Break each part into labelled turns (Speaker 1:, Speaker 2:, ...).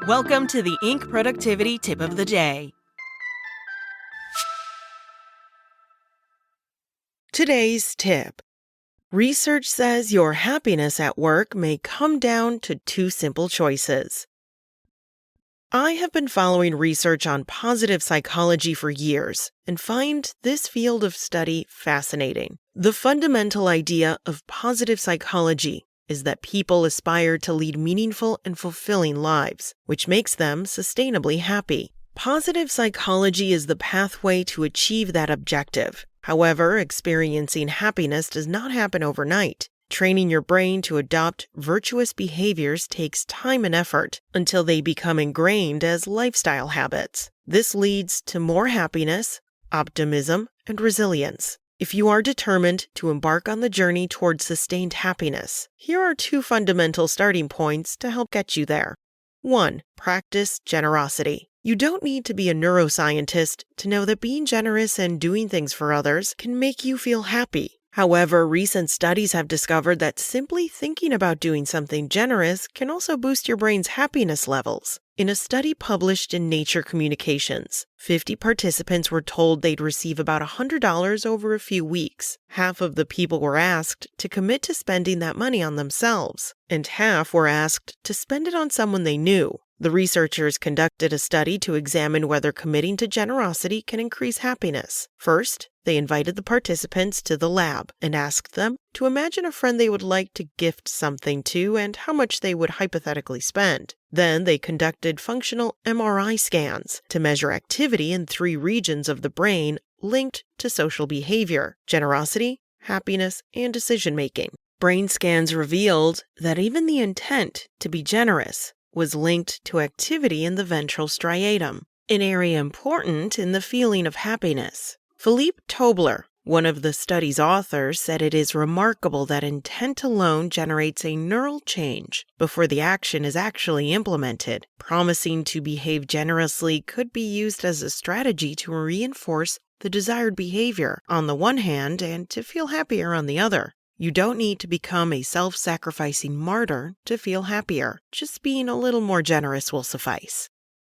Speaker 1: Welcome to the Inc. Productivity Tip of the Day. Today's tip. Research says your happiness at work may come down to two simple choices. I have been following research on positive psychology for years and find this field of study fascinating. The fundamental idea of positive psychology is that people aspire to lead meaningful and fulfilling lives, which makes them sustainably happy. Positive psychology is the pathway to achieve that objective. However, experiencing happiness does not happen overnight. Training your brain to adopt virtuous behaviors takes time and effort until they become ingrained as lifestyle habits. This leads to more happiness, optimism, and resilience. If you are determined to embark on the journey towards sustained happiness, here are two fundamental starting points to help get you there. 1. Practice generosity. You don't need to be a neuroscientist to know that being generous and doing things for others can make you feel happy. However, recent studies have discovered that simply thinking about doing something generous can also boost your brain's happiness levels. In a study published in Nature Communications, 50 participants were told they'd receive about $100 over a few weeks. Half of the people were asked to commit to spending that money on themselves, and half were asked to spend it on someone they knew. The researchers conducted a study to examine whether committing to generosity can increase happiness. First, they invited the participants to the lab and asked them to imagine a friend they would like to gift something to and how much they would hypothetically spend. Then they conducted functional MRI scans to measure activity in 3 regions of the brain linked to social behavior: generosity, happiness, and decision-making. Brain scans revealed that even the intent to be generous was linked to activity in the ventral striatum, an area important in the feeling of happiness. Philippe Tobler, one of the study's authors, said it is remarkable that intent alone generates a neural change before the action is actually implemented. Promising to behave generously could be used as a strategy to reinforce the desired behavior on the one hand and to feel happier on the other. You don't need to become a self-sacrificing martyr to feel happier. Just being a little more generous will suffice.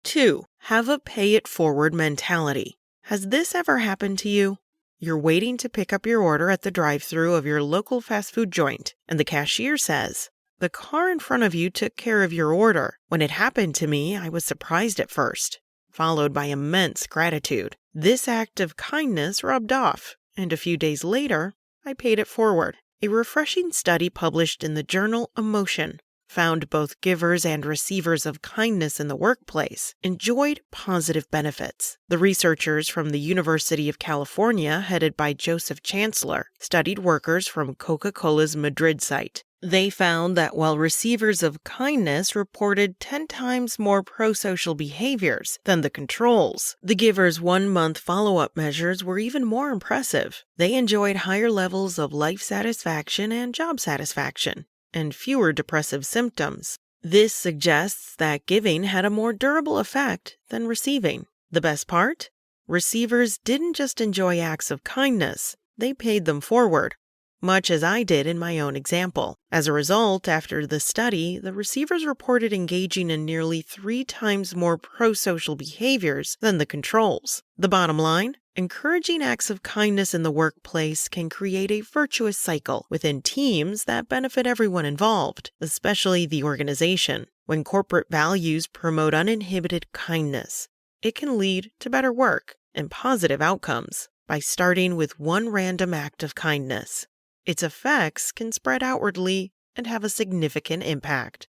Speaker 1: 2. Have a pay-it-forward mentality. Has this ever happened to you? You're waiting to pick up your order at the drive-thru of your local fast food joint, and the cashier says, "The car in front of you took care of your order. When it happened to me, I was surprised at first," followed by immense gratitude. This act of kindness rubbed off, and a few days later, I paid it forward. A refreshing study published in the journal Emotion found both givers and receivers of kindness in the workplace enjoyed positive benefits. The researchers from the University of California, headed by Joseph Chancellor, studied workers from Coca-Cola's Madrid site. They found that while receivers of kindness reported 10 times more pro-social behaviors than the controls, the givers' 1-month follow-up measures were even more impressive. They enjoyed higher levels of life satisfaction and job satisfaction, and fewer depressive symptoms. This suggests that giving had a more durable effect than receiving. The best part? Receivers didn't just enjoy acts of kindness, they paid them forward, much as I did in my own example. As a result, after the study, the receivers reported engaging in nearly 3 times more pro-social behaviors than the controls. The bottom line? Encouraging acts of kindness in the workplace can create a virtuous cycle within teams that benefit everyone involved, especially the organization. When corporate values promote uninhibited kindness, it can lead to better work and positive outcomes by starting with one random act of kindness. Its effects can spread outwardly and have a significant impact.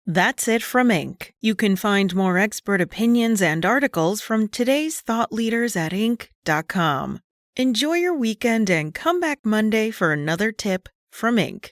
Speaker 1: That's it from Inc. You can find more expert opinions and articles from today's thought leaders at Inc.com. Enjoy your weekend and come back Monday for another tip from Inc.